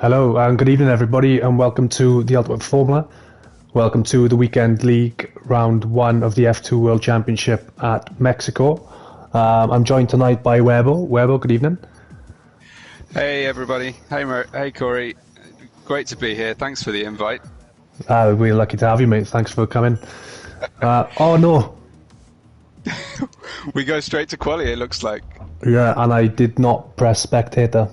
Hello and good evening, everybody, and welcome to the Ultimate Formula. Welcome to the Weekend League Round 1 of the F2 World Championship at Mexico. I'm joined tonight by Webbo. Webbo, good evening. Hey everybody. Hey Corey. Great to be here. Thanks for the invite. We're lucky to have you, mate. Thanks for coming. Oh no, We go straight to quali, it looks like. yeah, and I did not press spectator.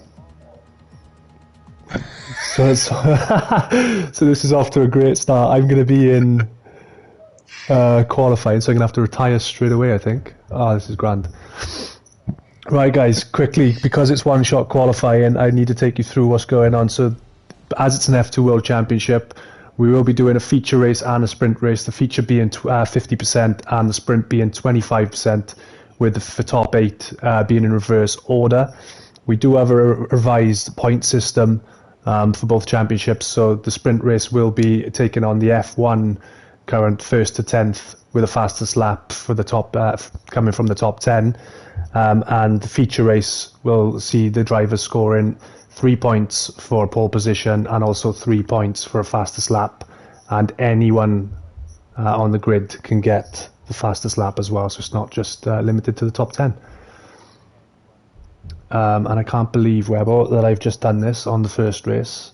So this is off to a great start. I'm going to be in qualifying, so I'm going to have to retire straight away, I think. Oh, this is grand. Right, guys, quickly, because it's one-shot qualifying, I need to take you through what's going on. So, as it's an F2 World Championship, we will be doing a feature race and a sprint race, the feature being 50% and the sprint being 25%, with the top 8 being in reverse order. We do have a revised point system for both championships, so the sprint race will be taking on the F1 current 1st to 10th with the fastest lap for the top coming from the top 10. And the feature race will see the drivers scoring 3 points for pole position and also 3 points for a fastest lap. And anyone on the grid can get the fastest lap as well, so it's not just limited to the top 10. And I can't believe, Webbo, that I've just done this on the first race.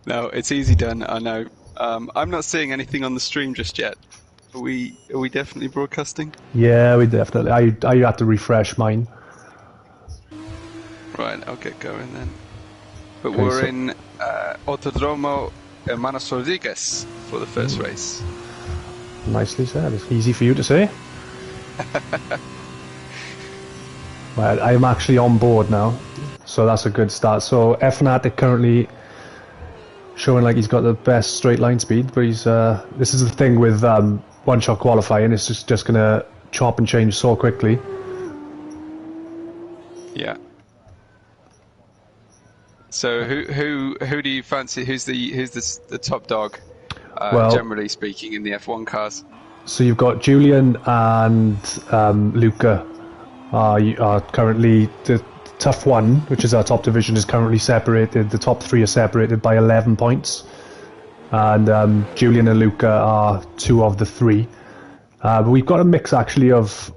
No, it's easy done, I know. I'm not seeing anything on the stream just yet. Are we definitely broadcasting? Yeah, we definitely. I had to refresh mine. Right, I'll get going then. But Okay, we're so- in Autodromo Hermanos Rodriguez for the first race. Nicely said. It's easy for you to say. Right, I'm actually on board now, so that's a good start. So Fnatic currently showing like he's got the best straight line speed, but he's this is the thing with one-shot qualifying. It's just gonna chop and change so quickly. Yeah. So who do you fancy? Who's the top dog? Well, Generally speaking, in the F1 cars. so you've got Julian and Luca are currently the tough one, which is our top division, is currently separated. The top 3 are separated by 11 points, and Julian and Luca are 2 of the 3. But we've got a mix actually of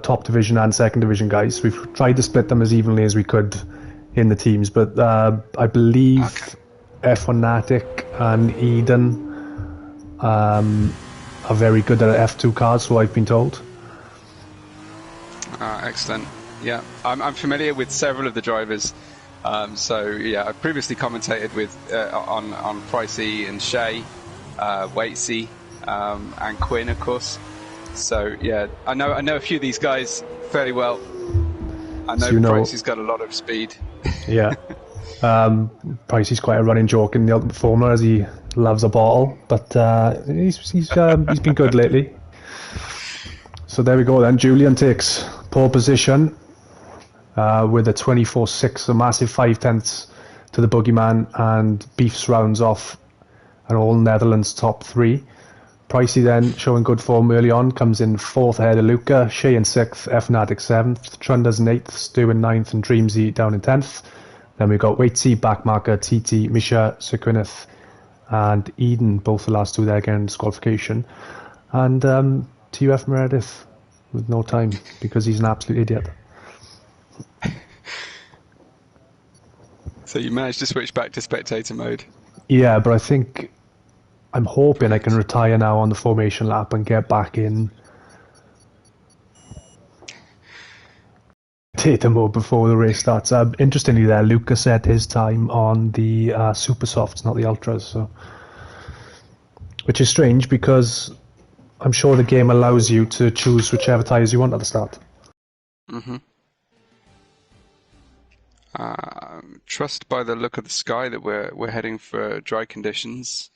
top division and second division guys. We've tried to split them as evenly as we could in the teams, but I believe Fnatic and Eden are very good at F2 cars, so I've been told. Excellent. Yeah, I'm familiar with several of the drivers. So yeah, I've previously commentated with on Pricey and Shea, Waitsy, and Quinn, of course. So yeah, I know a few of these guys fairly well. I know, Pricey's got a lot of speed. Yeah. Pricey's quite a running joke in the Ultimate Formula, as he loves a bottle, but he's been good lately. So there we go then. Julian takes pole position with a 24.6, a massive 5/10 to the Boogeyman, and Beefs rounds off an all Netherlands top 3. Pricey then, showing good form early on, comes in 4th ahead of Luca, Shea in 6th, Fnatic 7th, Trunders in 8th, Stu in 9th, and Dreamsy down in 10th. Then we've got Waitsy, Backmarker, TT, Misha, Sir Gwyneth, and Eden, both the last 2 there again, disqualification. And TUF Meredith with no time because he's an absolute idiot. So you managed to switch back to spectator mode. Yeah, but I think I'm hoping I can retire now on the formation lap and get back in data mode before the race starts. Interestingly there, Luca set his time on the super softs, not the ultras, so which is strange because I'm sure the game allows you to choose whichever tyres you want at the start. Mm-hmm. Trust by the look of the sky that we're heading for dry conditions,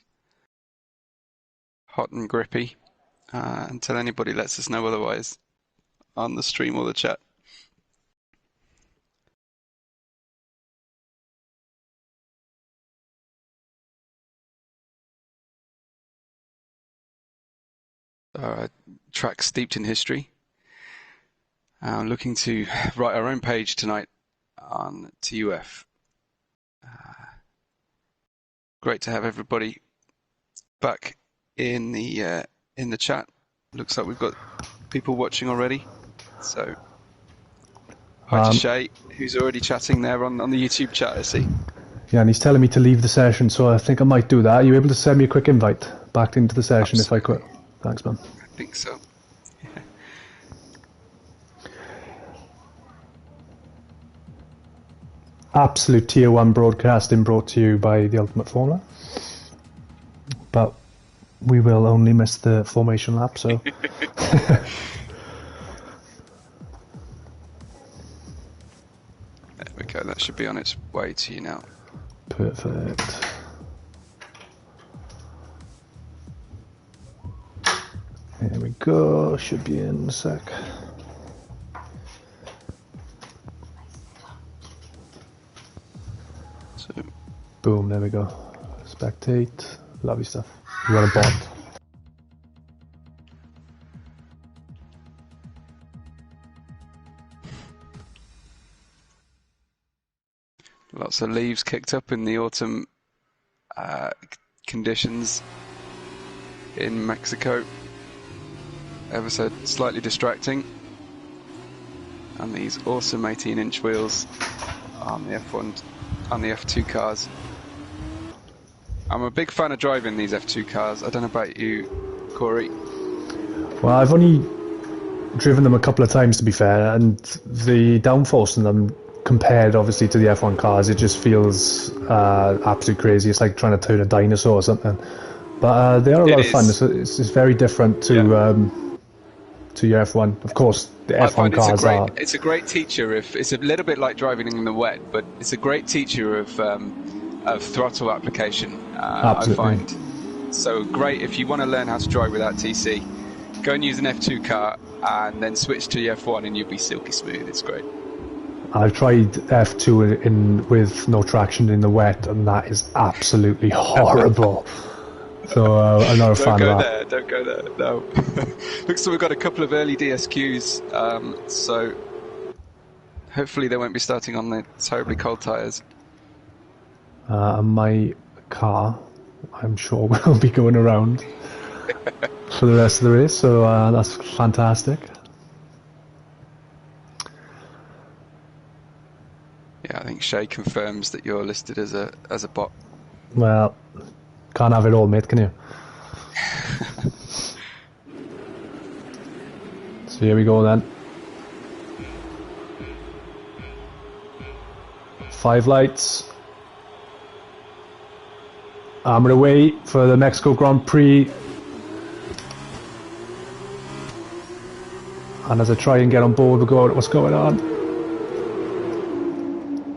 hot and grippy, until anybody lets us know otherwise on the stream or the chat. Track steeped in history. Looking to write our own page tonight. on TUF. Great to have everybody back in the chat. Looks like we've got people watching already. So hi to Shay, who's already chatting there on the YouTube chat, I see. Yeah, and he's telling me to leave the session, so I think I might do that. Are you able to send me a quick invite back into the session? Absolutely. If I quit? Thanks, man. I think so. Absolute tier 1 broadcasting brought to you by the Ultimate Formula. But we will only miss the formation lap, so... There we go, that should be on its way to you now. Perfect. There we go, should be in a sec. So, boom, there we go. Spectate, lovely stuff. You got a bot. Lots of leaves kicked up in the autumn conditions in Mexico. Ever so slightly distracting. And these awesome 18-inch wheels on the F1, on the F2 cars. I'm a big fan of driving these F2 cars. I don't know about you, Corey. Well, I've only driven them a couple of times, to be fair, and the downforce in them, compared obviously to the F1 cars, it just feels absolutely crazy. It's like trying to turn a dinosaur or something. But they are a lot of fun. It's very different to your F1. Of course, the F1 cars are. It's a great teacher. If it's a little bit like driving in the wet, but it's a great teacher of throttle application. I find so great if you want to learn how to drive without TC. Go and use an F2 car and then switch to your F1 and you'll be silky smooth. It's great. I've tried F2 with no traction in the wet, and that is absolutely horrible. So I'm not a fan of that. Don't go there. No. Looks like we've got a couple of early DSQs, so hopefully they won't be starting on the terribly cold tyres. My car, I'm sure, will be going around for the rest of the race, so that's fantastic. Yeah, I think Shay confirms that you're listed as a bot. Well, can't have it all, mate, can you? So here we go then. 5 lights. I'm going to wait for the Mexico Grand Prix. And as I try and get on board with what's going on.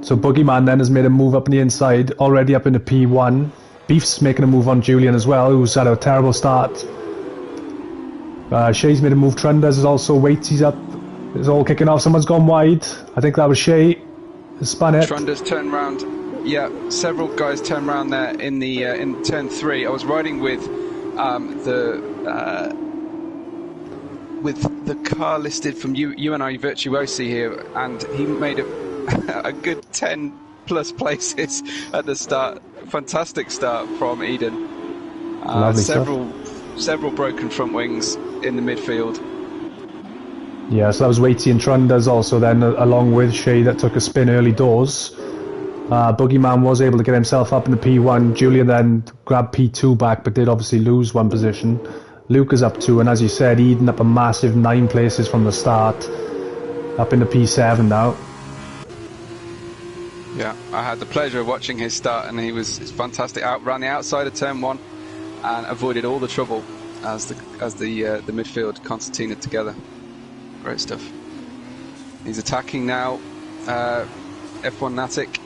So Boogeyman then has made a move up in the inside, already up into P1. Beef's making a move on Julian as well, who's had a terrible start. Shay's made a move. Trunders is also Waitsy's up. It's all kicking off. Someone's gone wide. I think that was Shay. Spun it. Trunders turned round. Yeah, several guys turned round there in the in turn 3. I was riding with the car listed from UNI Virtuosi here, and he made a good 10 plus places at the start. Fantastic start from Eden. Several broken front wings in the midfield. Yeah, so that was Waitsy and Trunders also then, along with Shay, that took a spin early doors. Boogeyman was able to get himself up in the P1. Julian then grabbed P2 back, but did obviously lose one position. Luke is up 2, and as you said, Eden up a massive 9 places from the start, up in the P7 now. Yeah, I had the pleasure of watching his start, and it's fantastic. Ran the outside of turn 1 and avoided all the trouble as the midfield concertinaed together. Great stuff. He's attacking now. F1 Natic,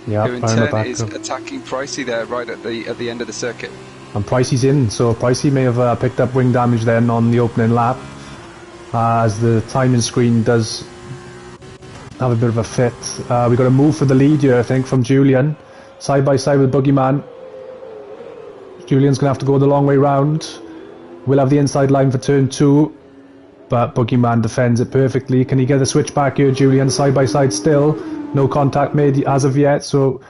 who in turn is attacking Pricey there, right at the end of the circuit. And Pricey's in, so Pricey may have picked up wing damage then on the opening lap, as the timing screen does have a bit of a fit. We got a move for the lead here, I think, from Julian, side by side with Boogeyman. Julian's gonna have to go the long way round. We'll have the inside line for turn 2. but Boogeyman defends it perfectly. Can he get the switch back here, Julian? Side by side still. No contact made as of yet, so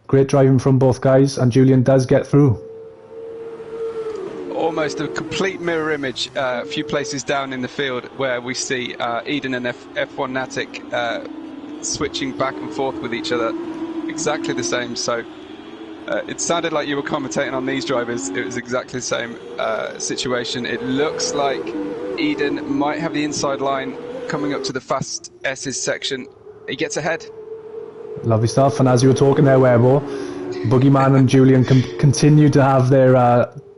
great driving from both guys, and Julian does get through. Almost a complete mirror image a few places down in the field where we see Eden and F1 Natic switching back and forth with each other. Exactly the same. So it sounded like you were commentating on these drivers. It was exactly the same situation. It looks like Eden might have the inside line coming up to the fast S's section. He gets ahead. Lovely stuff. And as you were talking there, Webo, Boogeyman and Julian continue to have their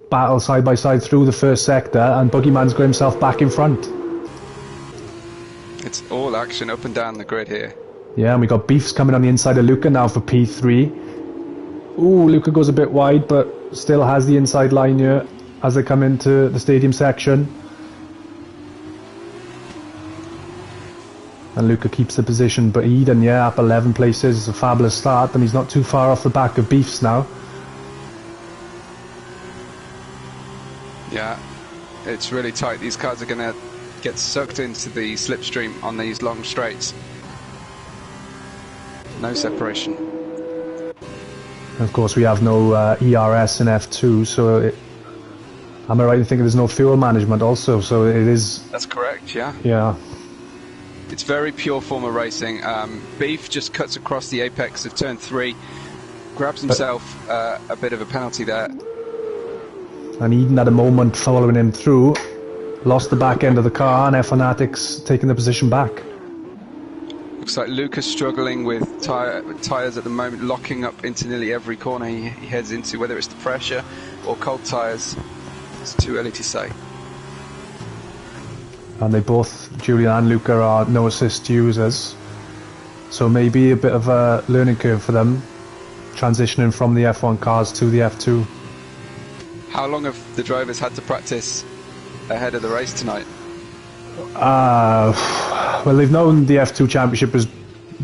battle side by side through the first sector, and Boogeyman's got himself back in front. It's all action up and down the grid here. Yeah, and we got Beefs coming on the inside of Luca now for P3. Ooh, Luca goes a bit wide, but still has the inside line here as they come into the stadium section. And Luca keeps the position, but Eden, yeah, up 11 places. It's a fabulous start, and he's not too far off the back of Beefs now. Yeah, it's really tight. These cars are going to get sucked into the slipstream on these long straights. No separation. And of course, we have no ERS in F2, so am I right in thinking there's no fuel management also? So it is. That's correct. Yeah. Yeah. It's very pure form of racing. Beef just cuts across the apex of turn 3, grabs himself a bit of a penalty there. And Eden had a moment following him through, lost the back end of the car, and F1's taking the position back. Looks like Lucas struggling with tyres at the moment, locking up into nearly every corner he heads into, whether it's the pressure or cold tyres. It's too early to say. And they both, Julian and Luca, are no assist users, so maybe a bit of a learning curve for them, transitioning from the F1 cars to the F2. How long have the drivers had to practice ahead of the race tonight? Well, they've known the F2 Championship was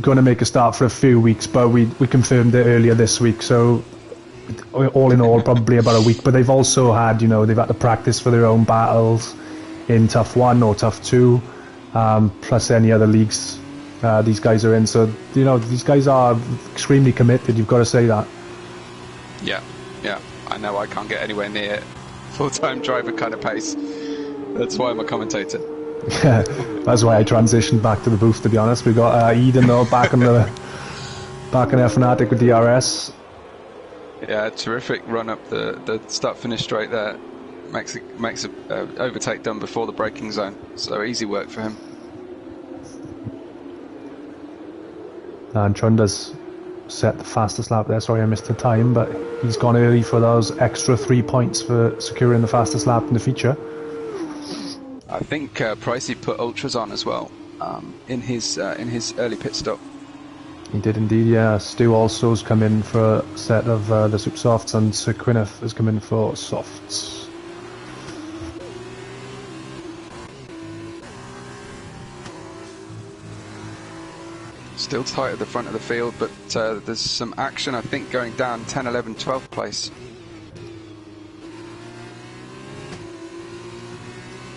going to make a start for a few weeks, but we confirmed it earlier this week, so all in all probably about a week. But they've also had, they've had to practice for their own battles in Tough 1 or Tough 2, plus any other leagues these guys are in. So, these guys are extremely committed, you've got to say that. Yeah. I know I can't get anywhere near full-time driver kind of pace. That's why I'm a commentator. Yeah, that's why I transitioned back to the booth, to be honest. We got Eden though back on F1 with DRS. Yeah, terrific run up the start-finish straight there. Makes a overtake done before the braking zone. So easy work for him. And Chunda's set the fastest lap there. Sorry I missed the time, but he's gone early for those extra 3 points for securing the fastest lap in the feature. I think Pricey put ultras on as well in his early pit stop. He did indeed, yeah. Stu also has come in for a set of the Super Softs, and Sir Gwyneth has come in for softs. Still tight at the front of the field, but there's some action, I think, going down 10, 11, 12th place.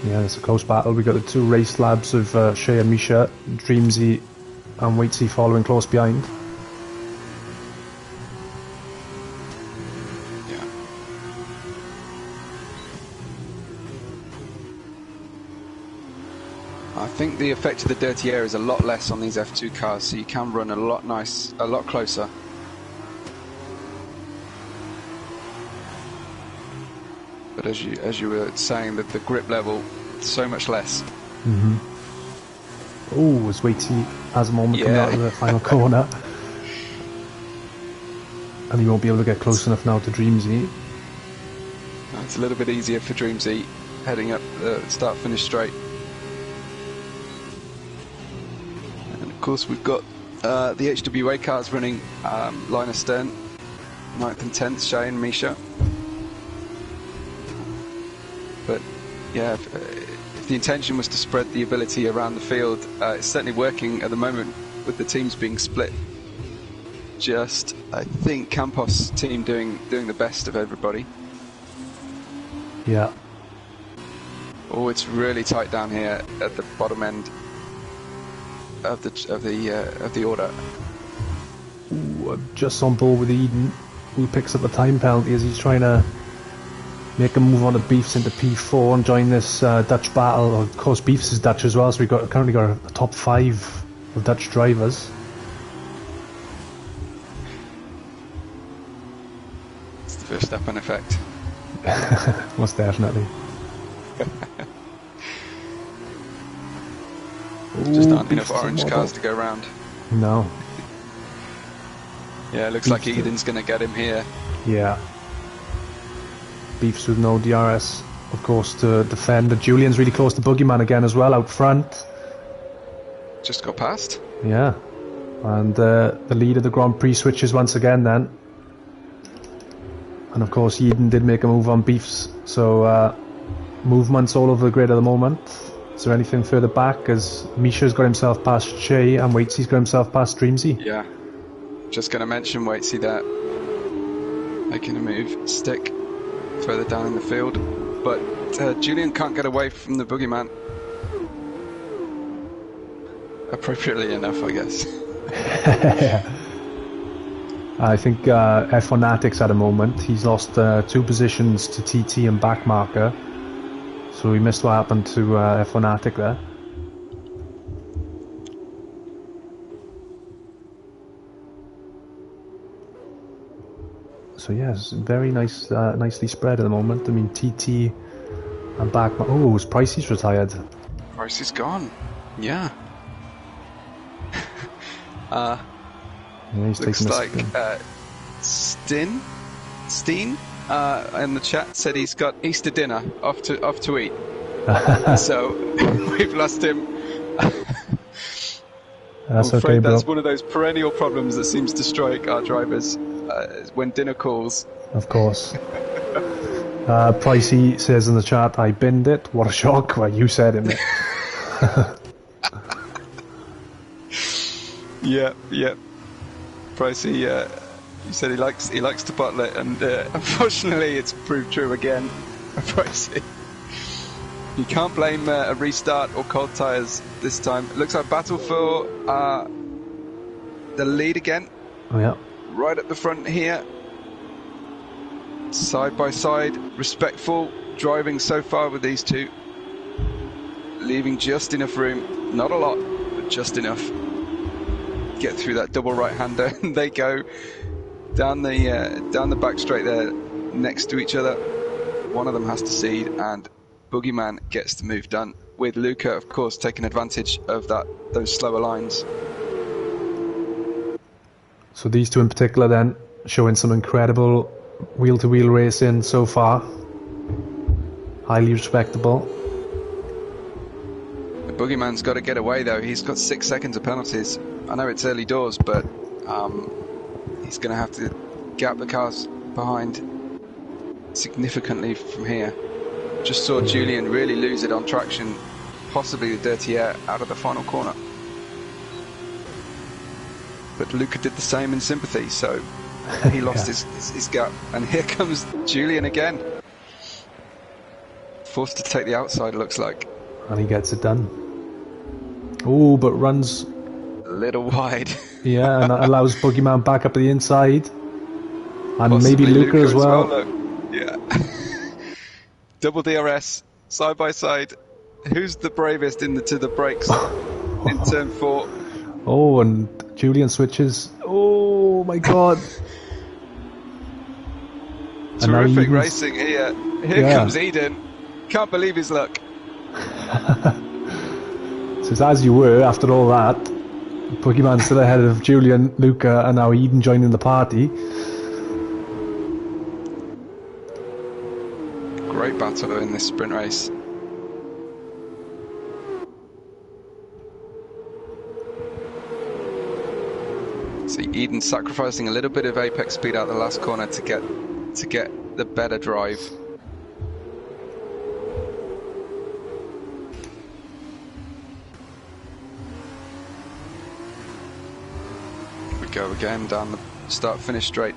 Yeah, it's a close battle. We've got the two race labs of Shay and Misha, Dreamsy and Waitsy following close behind. Yeah. I think the effect of the dirty air is a lot less on these F2 cars, so you can run a lot closer. But as you were saying, that the grip level so much less. Mm-hmm. Oh, as Waitsy has a moment coming out of the final corner, and he won't be able to get close enough now to Dreamsy. It's a little bit easier for Dreamsy heading up the start-finish straight. And of course we've got the HWA cars running line astern, 9th and 10th, Shay and Misha. But yeah, if the intention was to spread the ability around the field, it's certainly working at the moment with the teams being split. Just, I think, Campos' team doing the best of everybody. Yeah. Oh, it's really tight down here at the bottom end of the order. Ooh, I'm just on board with Eden, who picks up the time penalty as he's trying to make a move on the Beefs into P4 and join this Dutch battle. Of course, Beefs is Dutch as well, so we've currently got a top 5 of Dutch drivers. It's the Verstappen effect. Most definitely. Just aren't enough orange cars to go around. No. Yeah, it looks like Eden's going to get him here. Yeah. Beefs with no DRS, of course, to defend. Julian's really close to Boogeyman again as well, out front. Just got past. Yeah. And the lead of the Grand Prix switches once again then. And of course, Eden did make a move on Beefs, so movements all over the grid at the moment. Is there anything further back? As Misha's got himself past Shea and Waitsy's got himself past Dreamsy. Yeah. Just going to mention Waitsy there. Making a move, stick further down in the field. But Julian can't get away from the Boogeyman. Appropriately enough, I guess. I think F1atics at the moment, he's lost 2 positions to TT and backmarker. So we missed what happened to F1atic there. So yeah, it's very nice, nicely spread at the moment. I mean, TT and backmarker. Oh, is Pricey's retired? Pricey's gone. Yeah. Yeah, he's looks taking like Steen in the chat said he's got Easter dinner off to eat. So we've lost him. That's I'm afraid okay, bro. that's one of those perennial problems that seems to strike our drivers when dinner calls. Of course. Pricey says in the chat, I binned it. What a shock. Well, you said it, mate. Yeah. Pricey, he said he likes to bottle it, and unfortunately, it's proved true again. Pricey, you can't blame a restart or cold tyres this time. It looks like battle for the lead again. Oh, yeah. Right at the front here, side by side, respectful driving so far with these two, leaving just enough room, not a lot, but just enough. Get through that double right-hander, and they go down the back straight there, next to each other. One of them has to cede, and Boogeyman gets the move done. With Luca, of course, taking advantage of those slower lines. So these two in particular, then showing some incredible wheel-to-wheel racing so far. Highly respectable. The Boogeyman's got to get away though. He's got 6 seconds of penalties. I know it's early doors, but he's going to have to gap the cars behind significantly from here. Just saw Julian really lose it on traction, possibly the dirty air out of the final corner. But Luca did the same in sympathy, so he lost his gap. And here comes Julian again. Forced to take the outside, looks like. And he gets it done. Oh, but runs a little wide. Yeah, and that allows Boogeyman back up at the inside. And possibly maybe Luca as well. Look. Yeah. Double DRS, side by side. Who's the bravest to the brakes in turn 4? Oh, and Julian switches. Oh my god. Terrific racing here. Here comes Eden. Can't believe his luck. So as you were after all that, Boogeyman still ahead of Julian, Luca, and now Eden joining the party. Great battle in this sprint race. See Eden sacrificing a little bit of apex speed out the last corner to get the better drive. We go again down the start-finish straight.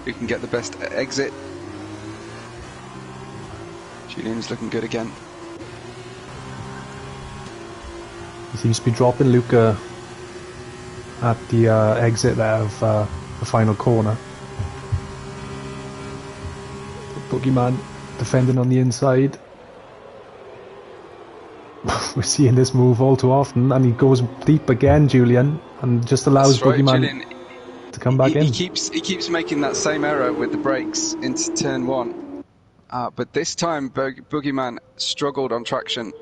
Who can get the best exit? Julian's looking good again. He seems to be dropping Luca at the exit there of the final corner. Boogeyman defending on the inside. We're seeing this move all too often, and he goes deep again, Julian, and just allows Boogeyman Julian, to come back in. He keeps making that same error with the brakes into turn 1, but this time Boogeyman struggled on traction.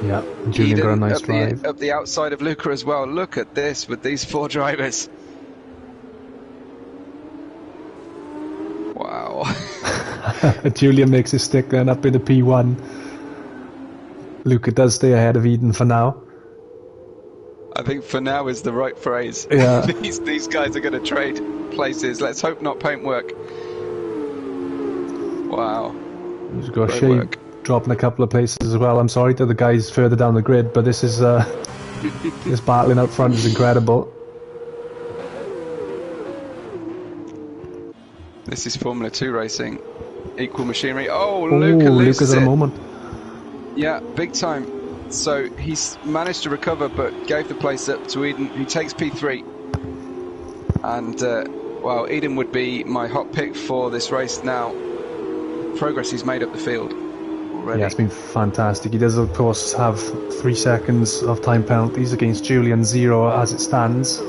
Yeah, and Julian got a nice drive. Up the outside of Luca as well. Look at this with these 4 drivers. Wow. Julian makes his stick then up in the P1. Luca does stay ahead of Eden for now. I think for now is the right phrase. Yeah. These guys are going to trade places. Let's hope not paintwork. Wow. He's got Shea dropping a couple of places as well. I'm sorry to the guys further down the grid, but this is this battling up front is incredible. This is Formula 2 racing. Equal machinery. Oh, Luca loses Luca's it. at a moment. Yeah, big time. So he's managed to recover, but gave the place up to Eden, who takes P3. And, well, Eden would be my hot pick for this race now. Progress he's made up the field already. Yeah, it's been fantastic. He does, of course, have 3 seconds of time penalties against Julian, 0 as it stands.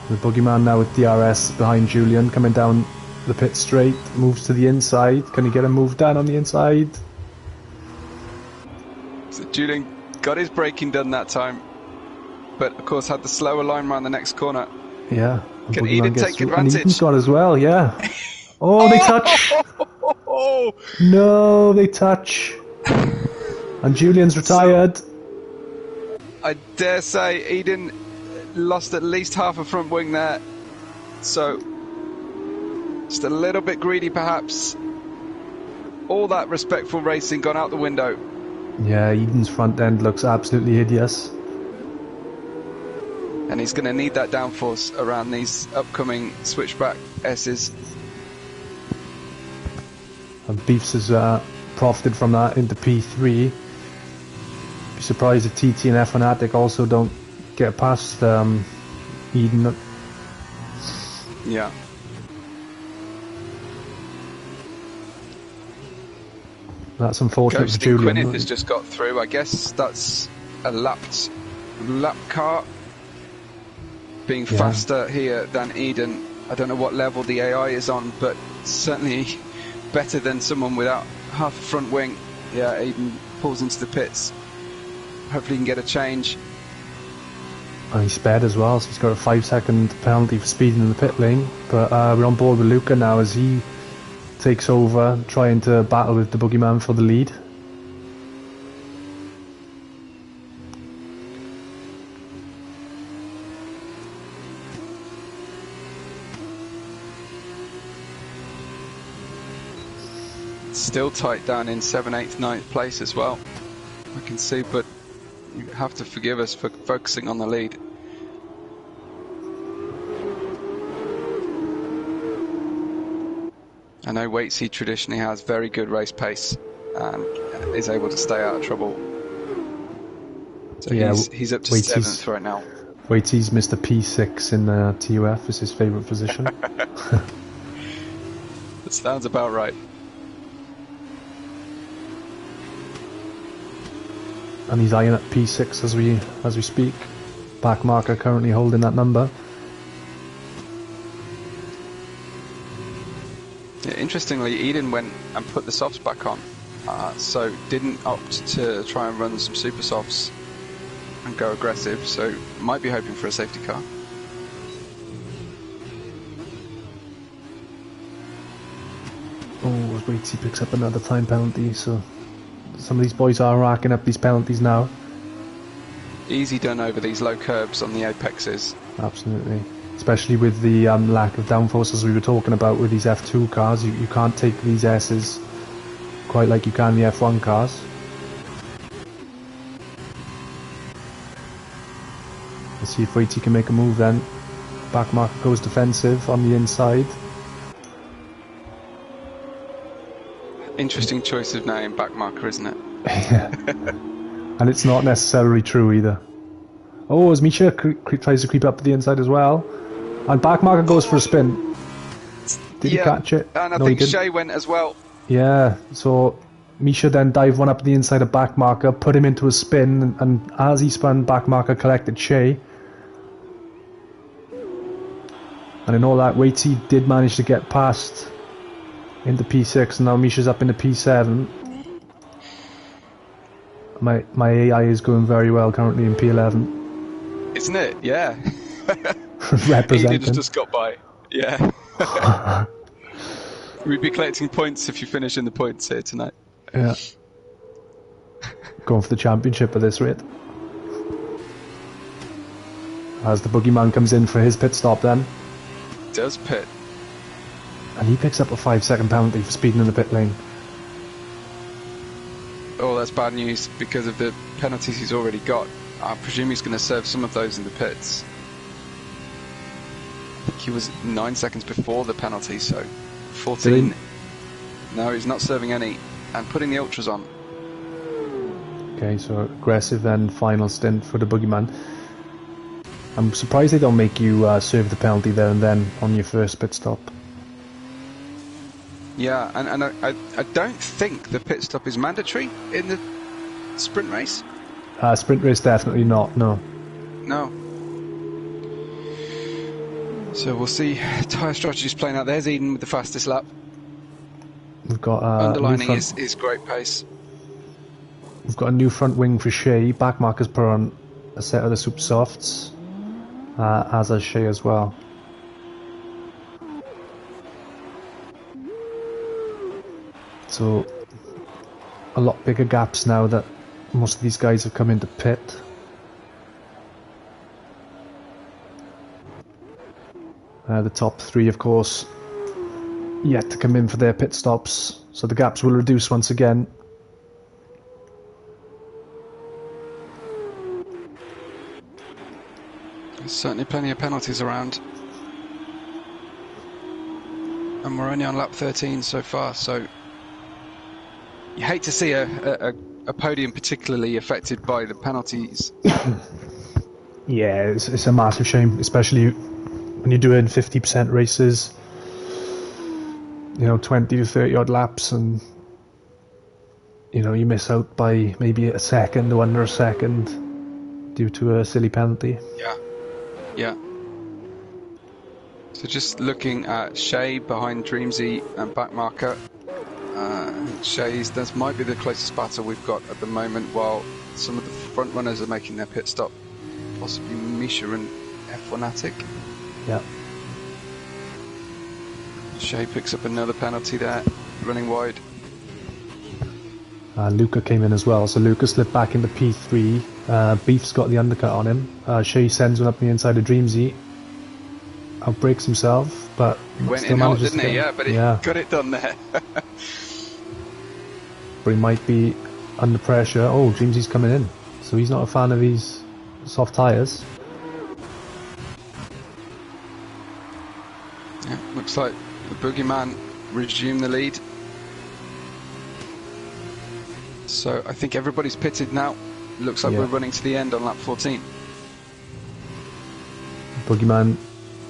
The Boogeyman now with DRS behind Julian, coming down the pit straight, moves to the inside. Can he get a move down on the inside? So Julian got his braking done that time, but of course had the slower line around the next corner. Yeah. Can Eden take advantage? And Eden's got as well, yeah. Oh, they touch! No, they touch. And Julian's retired. I dare say Eden lost at least half a front wing there. So, just a little bit greedy perhaps. All that respectful racing gone out the window. Yeah, Eden's front end looks absolutely hideous. And he's going to need that downforce around these upcoming switchback S's. And Beefs has profited from that into P3. Be surprised if TT and F1 Attic also don't get past Eden. Yeah. That's unfortunate for Julian. Gwyneth has just got through. I guess that's a lap car. Being faster here than Eden. I don't know what level the AI is on, but certainly better than someone without half a front wing. Yeah, Eden pulls into the pits. Hopefully he can get a change. And he's sped as well, so he's got a 5-second penalty for speeding in the pit lane. But we're on board with Luca now as he takes over, trying to battle with the Boogeyman for the lead. Still tight down in 7th, 8th, 9th place as well. I can see, but you have to forgive us for focusing on the lead. I know Waitsy traditionally has very good race pace and is able to stay out of trouble. So yeah, he's up to 7th right now. Waitsy's Mr. P6 in TUF is his favourite position. That sounds about right. And he's eyeing at P6 as we speak. Back marker currently holding that number. Yeah, interestingly, Eden went and put the softs back on, so didn't opt to try and run some super softs and go aggressive, so might be hoping for a safety car. Oh, Waitsy picks up another time penalty, so some of these boys are racking up these penalties now. Easy done over these low curbs on the apexes. Absolutely. Especially with the lack of downforce as we were talking about with these F2 cars. You can't take these S's quite like you can the F1 cars. Let's see if Waitsy can make a move then. Back marker goes defensive on the inside. Interesting choice of name, back marker, isn't it? Yeah. And it's not necessarily true either. Oh, as Misha tries to creep up to the inside as well. And backmarker goes for a spin. Did he catch it? And I no, think he didn't. Shea went as well. Yeah, so Misha then dived one up the inside of backmarker, put him into a spin, and as he spun, backmarker collected Shea. And in all that, Waitsy did manage to get past into P6, and now Misha's up into P7. My AI is going very well currently in P11. Isn't it? Yeah. Representing. Eden just got by. Yeah. We'd be collecting points if you finish in the points here tonight. Yeah. Going for the championship at this rate. As the boogeyman comes in for his pit stop then. Does pit. And he picks up a 5-second penalty for speeding in the pit lane. Oh, that's bad news because of the penalties he's already got. I presume he's going to serve some of those in the pits. I think he was 9 seconds before the penalty, so 14. No, he's not serving any. And putting the ultras on. Okay, so aggressive then, final stint for the boogeyman. I'm surprised they don't make you serve the penalty there and then on your first pit stop. Yeah, and I don't think the pit stop is mandatory in the sprint race. Sprint race definitely not, no. No. So we'll see tyre strategies playing out. There's Eden with the fastest lap. We've got underlining his great pace. We've got a new front wing for Shea. Backmarker's put on a set of the super softs, as has Shea as well. So a lot bigger gaps now that most of these guys have come into pit. The top three, of course, yet to come in for their pit stops, so the gaps will reduce once again. There's certainly plenty of penalties around. And we're only on lap 13 so far, so you hate to see a podium particularly affected by the penalties. Yeah, it's a massive shame, especially when you're doing 50% races, 20 to 30 odd laps, and you miss out by maybe a second or under a second due to a silly penalty. Yeah. So just looking at Shea behind Dreamsy and backmarker. Shay's, that might be the closest battle we've got at the moment, while some of the front runners are making their pit stop. Possibly Misha and F1atic. Yeah. Shea picks up another penalty there, running wide. Luca came in as well, so Luca slipped back into P3. Beef's got the undercut on him. Shea sends one up the inside of Dreamsy. Outbreaks himself, but went still in hot, manages didn't he? Yeah, but he got it done there. But he might be under pressure. Oh, Dreamsy's coming in, so he's not a fan of these soft tyres. Yeah, looks like the boogeyman resumed the lead. So I think everybody's pitted now. Looks like we're running to the end on lap 14. Boogeyman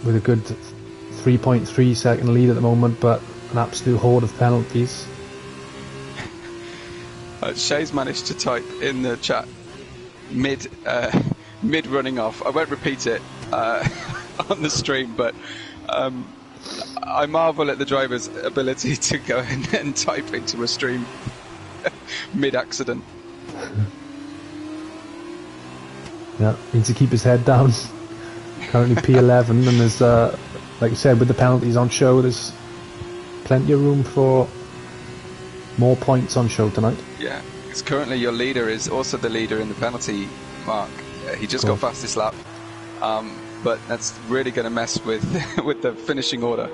with a good 3.3 second lead at the moment, but an absolute horde of penalties. Shay's managed to type in the chat mid running off. I won't repeat it on the stream, but I marvel at the driver's ability to go and type into a stream mid accident. Yeah, needs to keep his head down. Currently P11, and there's like you said, with the penalties on show, there's plenty of room for more points on show tonight. Yeah, because currently your leader is also the leader in the penalty mark. He just got fastest lap, but that's really going to mess with with the finishing order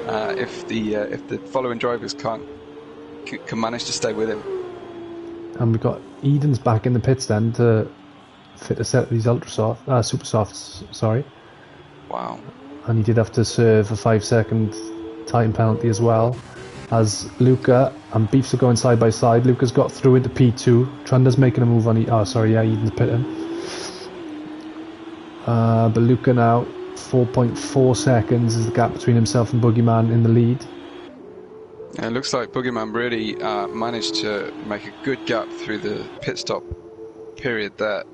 if the following drivers can manage to stay with him. And we've got Eden's back in the pits then to fit a set of these super softs. Sorry. Wow. And he did have to serve a 5-second time penalty as well. as Luca and Beefs are going side by side. Luca's got through into P2. Trunda's making a move on... Eden's pitting. But Luca now, 4.4 seconds is the gap between himself and Boogeyman in the lead. Yeah, it looks like Boogeyman really managed to make a good gap through the pit stop period there.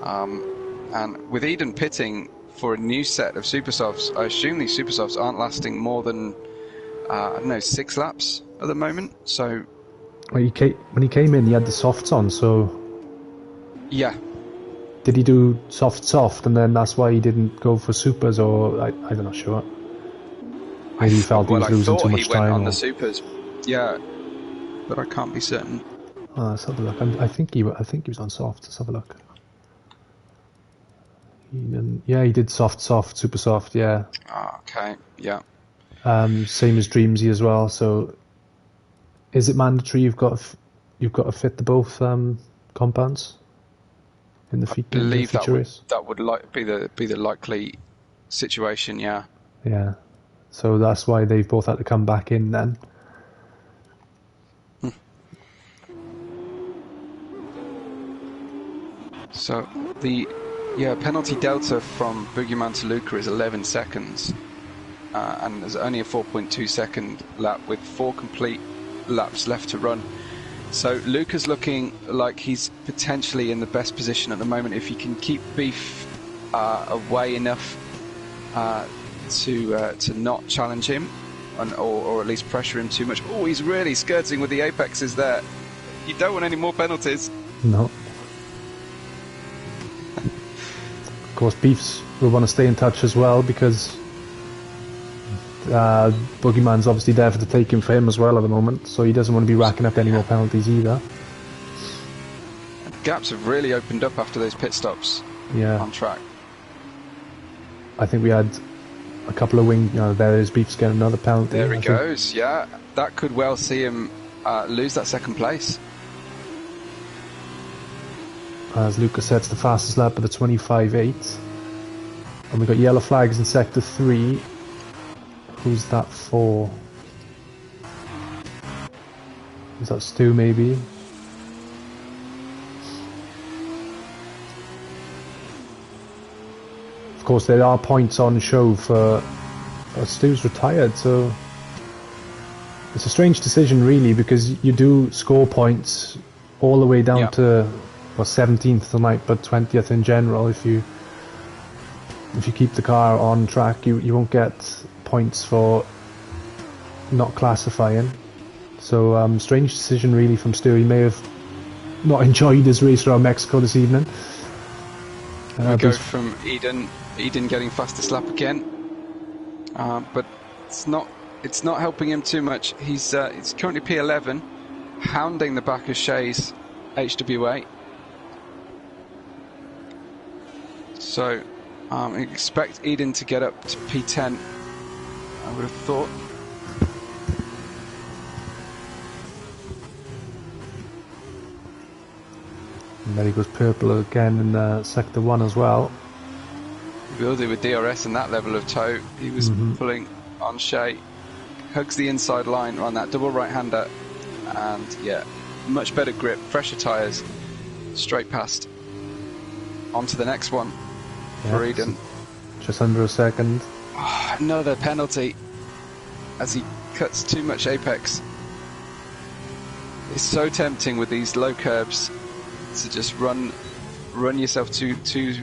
And with Eden pitting for a new set of Supersofts, I assume these Supersofts aren't lasting more than, I don't know, 6 laps at the moment. So When he came in, he had the softs on, so... Yeah. Did he do soft, and then that's why he didn't go for supers, or... I'm not sure. Maybe he felt he was losing too much time. I thought he went on the supers. Yeah, but I can't be certain. Let's have a look. I think he was on soft. Let's have a look. He did soft, super soft. Yeah. Okay. Yeah. Same as Dreamsy as well. So, is it mandatory you've got to fit the both compounds in the feature? I believe that would be the likely situation. Yeah. Yeah. So that's why they've both had to come back in then. So the penalty delta from Boogeyman to Luca is 11 seconds, and there's only a 4.2 second lap with 4 complete laps left to run. So Luca's looking like he's potentially in the best position at the moment if he can keep Beef away enough to not challenge him, or at least pressure him too much. Oh, he's really skirting with the apexes there. You don't want any more penalties. No. Of course, Beefs will want to stay in touch as well, because Boogeyman's obviously there for the taking for him as well at the moment, so he doesn't want to be racking up any more penalties either. Gaps have really opened up after those pit stops on track. I think we had a couple of wing... there is Beefs getting another penalty. There he goes, yeah. That could well see him lose that second place. As Lucas sets the fastest lap of the 25.8. And we've got yellow flags in sector 3. Who's that for? Is that Stu maybe? Of course there are points on show for... Stu's retired, so... It's a strange decision really, because you do score points all the way down to... 17th tonight, but 20th in general. If you keep the car on track, you won't get points for not classifying. So strange decision really from Stu. He may have not enjoyed his race around Mexico this evening. We go from Eden getting fastest lap again, but it's not helping him too much. He's currently P11, hounding the back of Shay's HWA. So, expect Eden to get up to P10, I would have thought. And there he goes purple again in sector 1 as well. He will do with DRS and that level of toe. He was pulling on Shay. Hugs the inside line on that double right-hander. And yeah, much better grip, fresher tyres, straight past. On to the next one. For Eden. Just under a second. Oh, another penalty as he cuts too much apex. It's so tempting with these low curbs to just run yourself too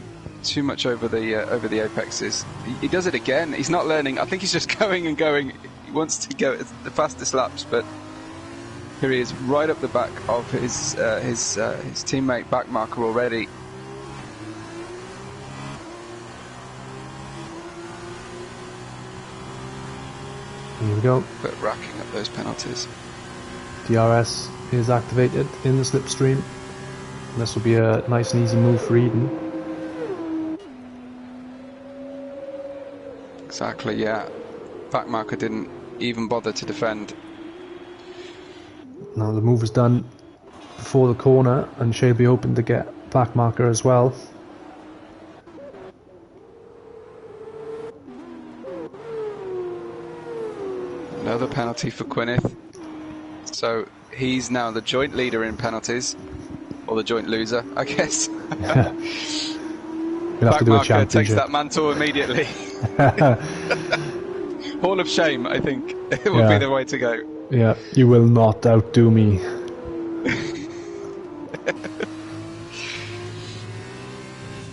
much over the apexes. He does it again. He's not learning. I think he's just going and going. He wants to go the fastest laps, but here he is right up the back of his teammate back marker already. Here we go. But racking up those penalties. DRS is activated in the slipstream. This will be a nice and easy move for Eden. Exactly, yeah. Backmarker didn't even bother to defend. Now the move is done before the corner, and she'll be open to get backmarker as well. Another penalty for Gwyneth. So he's now the joint leader in penalties, or the joint loser, I guess. We'll have to do a championship. Takes that mantle immediately. Hall of Shame, I think, it would be the way to go. Yeah, you will not outdo me.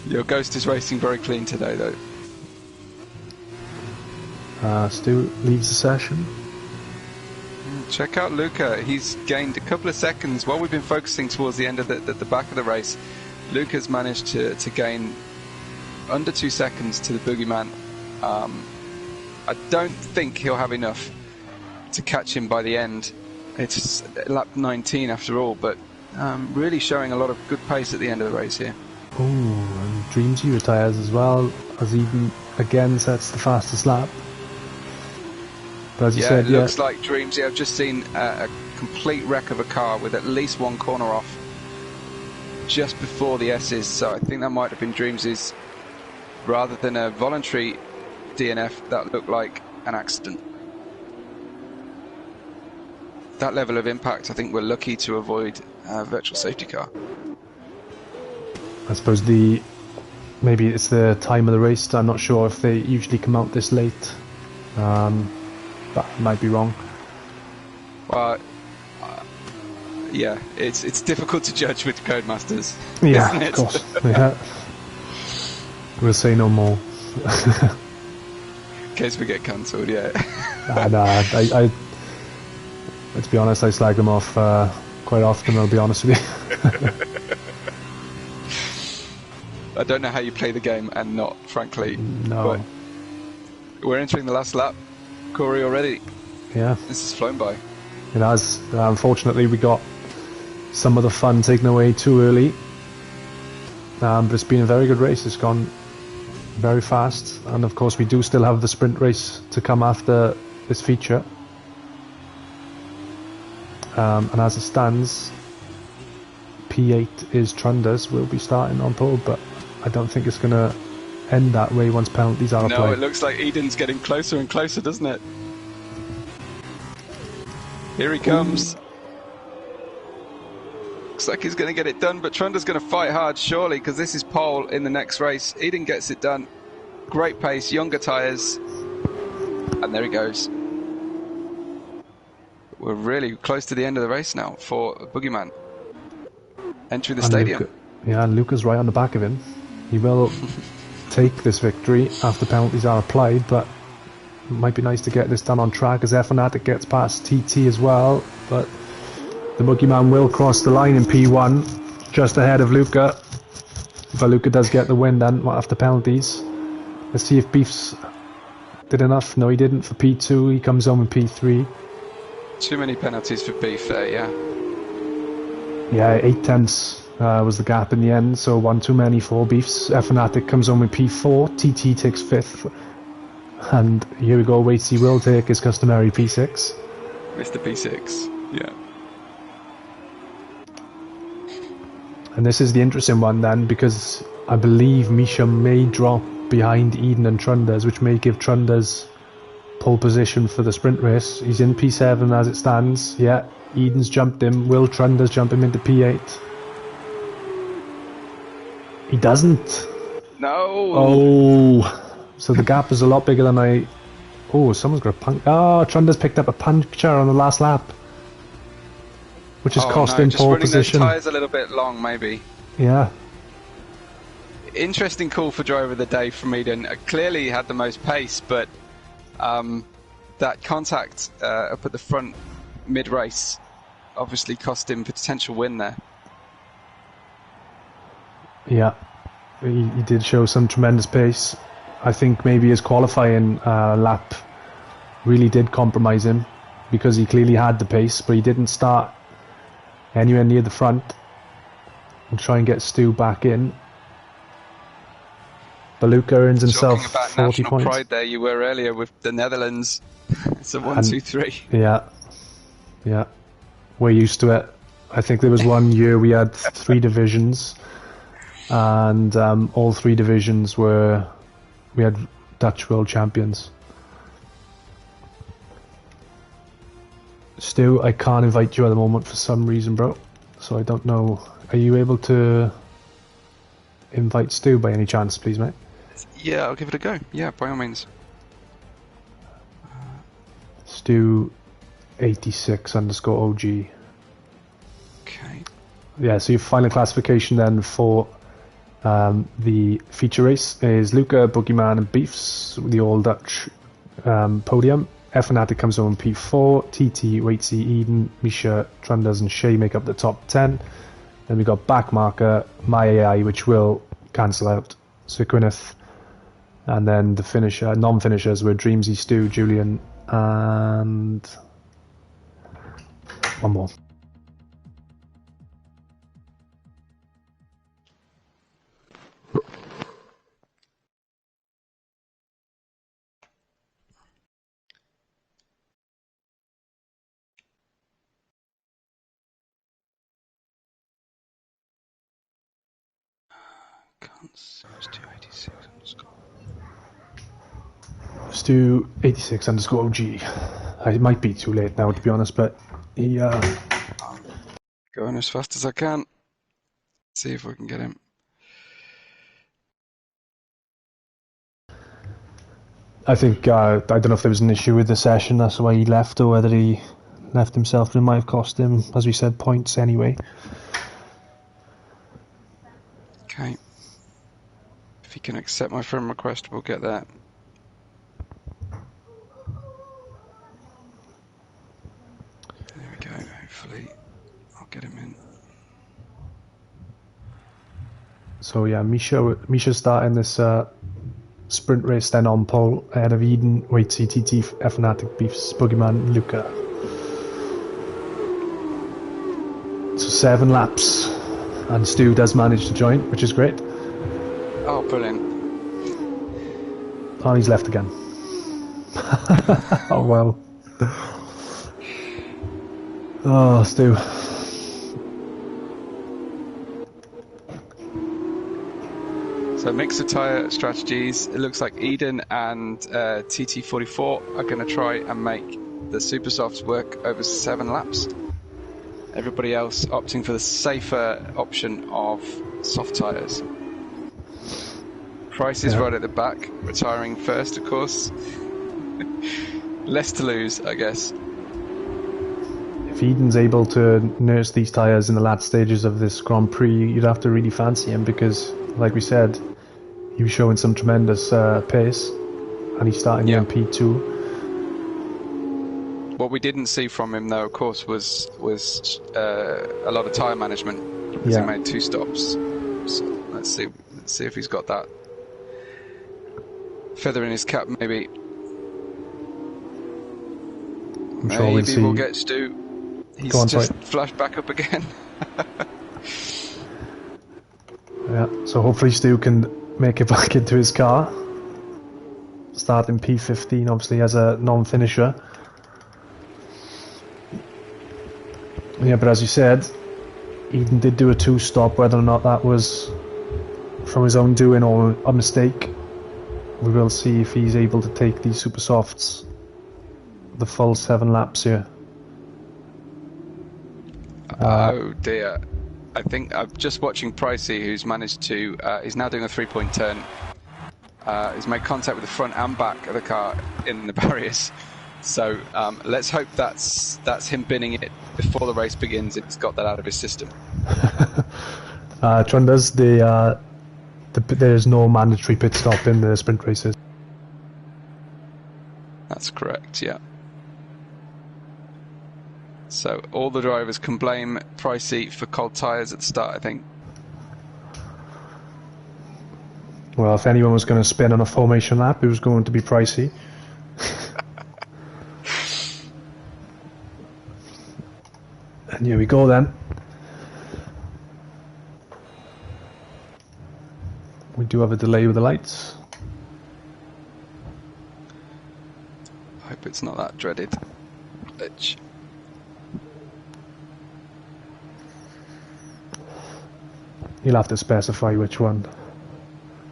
Your Ghost is racing very clean today, though. Stu leaves the session. Check out Luca. He's gained a couple of seconds. While we've been focusing towards the end of the back of the race, Luca's managed to gain under 2 seconds to the Boogeyman. I don't think he'll have enough to catch him by the end. It's lap 19 after all, but really showing a lot of good pace at the end of the race here. Oh, and Dreamsy retires as well, as Eden again sets the fastest lap. But as you said, it looks like Dreamsy. I've just seen a complete wreck of a car with at least one corner off just before the S's, so I think that might have been Dreamsy's. Rather than a voluntary DNF, that looked like an accident. That level of impact, I think we're lucky to avoid a virtual safety car. I suppose maybe it's the time of the race. I'm not sure if they usually come out this late. But I might be wrong. Well, yeah, it's difficult to judge with Codemasters. Yeah, isn't it? Of course. Yeah. We'll say no more. In case we get cancelled, yeah. I to be honest, I slag them off quite often, I'll be honest with you. I don't know how you play the game and not, frankly. No. But we're entering the last lap, Corey, already. Yeah. This has flown by. It has. Unfortunately, we got some of the fun taken away too early. But it's been a very good race. It's gone very fast. And of course, we do still have the sprint race to come after this feature. And as it stands, P8 is Trunders will be starting on pole, but I don't think it's going to end that way once penalties are applied. No, it looks like Eden's getting closer and closer, doesn't it? Here he comes. Ooh. Looks like he's going to get it done, but Trunder's going to fight hard, surely, because this is pole in the next race. Eden gets it done. Great pace, younger tyres. And there he goes. We're really close to the end of the race now for Boogeyman. Entering the stadium. And Luca's right on the back of him. He will take this victory after penalties are applied, but it might be nice to get this done on track as F-Fanatic gets past TT as well. But the Boogeyman will cross the line in P1 just ahead of Luca. But Luca does get the win then after penalties. Let's see if Beefs did enough. No, he didn't for P2. He comes home in P3. Too many penalties for Beef there, yeah. Yeah, 8/10 was the gap in the end, so one too many for Beefs. F-Fanatic comes home with P4, TT takes 5th, and here we go, Waitsy will take his customary P6. Mr. P6, yeah. And this is the interesting one then, because I believe Misha may drop behind Eden and Trunders, which may give Trunders pole position for the sprint race. He's in P7 as it stands, yeah. Eden's jumped him. Will Trunders jump him into P8? He doesn't. No. Oh, so the gap is a lot bigger than I. Oh, someone's got a punch. Oh, Trunders picked up a puncture on the last lap, which has cost him pole position. Just running those tyres a little bit long, maybe. Yeah. Interesting call for driver of the day from Eden. Clearly he had the most pace, but that contact up at the front mid-race obviously cost him potential win there. Yeah, he did show some tremendous pace. I think maybe his qualifying lap really did compromise him, because he clearly had the pace, but he didn't start anywhere near the front. We'll try and get Stu back in. Baluka earns himself 40 points. Talking about national pride there, you were earlier with the Netherlands. It's a 1, 2, 3. Yeah, we're used to it. I think there was one year we had 3 divisions, and all 3 divisions we had Dutch world champions. Stu, I can't invite you at the moment for some reason, bro. So I don't know. Are you able to invite Stu by any chance, please, mate? Yeah, I'll give it a go. Yeah, by all means. Stu 86 underscore OG. Okay. Yeah, so your final classification then for the feature race is Luca, Boogeyman and Beefs, the all Dutch podium. F Fanatic comes on P4, TT, Waitsy, Eden, Misha, Trunders and Shay make up the top 10. Then we got Backmarker, My AI, which will cancel out, Sir Gwyneth, and then the finisher, non-finishers were Dreamsy, Stu, Julian, and one more. Stu 86 underscore OG. It might be too late now, to be honest, but he Going as fast as I can. See if we can get him. I think I don't know if there was an issue with the session, that's why he left, or whether he left himself, and it might have cost him, as we said, points anyway. Okay. If he can accept my friend request, we'll get that. There we go. Hopefully, I'll get him in. So yeah, Misha's starting this sprint race then on pole ahead of Eden, Waitsy, TT, F Fanatic, Beefs, Boogeyman, Luca. So 7 laps, and Stu does manage to join, which is great. Oh, brilliant. Oh, he's left again. Oh well. Oh, Stu. So mix of tyre strategies. It looks like Eden and TT44 are going to try and make the super softs work over 7 laps. Everybody else opting for the safer option of soft tyres. Price is right at the back, retiring first, of course. Less to lose, I guess. If Eden's able to nurse these tyres in the last stages of this Grand Prix, you'd have to really fancy him because, like we said, he was showing some tremendous pace, and he's starting in P2. What we didn't see from him, though, of course, was a lot of tyre management because he made 2 stops. So let's see if he's got that feather in his cap, maybe. I'm sure we'll see. We'll get Stu. He's just flashed back up again. Yeah, so hopefully Stu can make it back into his car. Starting P15, obviously, as a non-finisher. Yeah, but as you said, Eden did do a 2-stop, whether or not that was from his own doing or a mistake. We will see if he's able to take these super softs the full 7 laps here. Oh dear. I think I'm just watching Pricey, who's managed to, he's now doing a 3-point turn. He's made contact with the front and back of the car in the barriers. So let's hope that's him binning it before the race begins if he's got that out of his system. Trunders, there's no mandatory pit stop in the sprint races. That's correct, yeah. So all the drivers can blame Pricey for cold tyres at the start, I think. Well, if anyone was going to spin on a formation lap, it was going to be Pricey. And here we go then. We do have a delay with the lights. I hope it's not that dreaded glitch. You'll have to specify which one.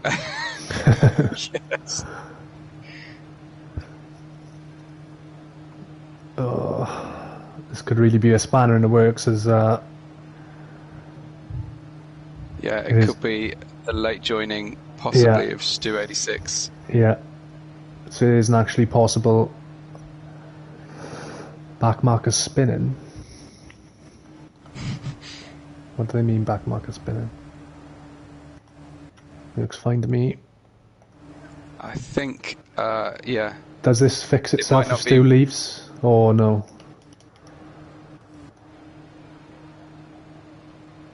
Yes. This could really be a spanner in the works as yeah, it could be a late joining possibly of Stu 86. Yeah. So it isn't actually possible. Back marker spinning. What do they mean back marker spinning? Looks fine to me. I think, yeah. Does this fix itself if be... Stu leaves? Or no?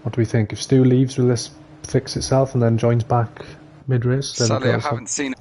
What do we think? If Stu leaves, will this fix itself and then joins back mid-race? Sadly, I haven't seen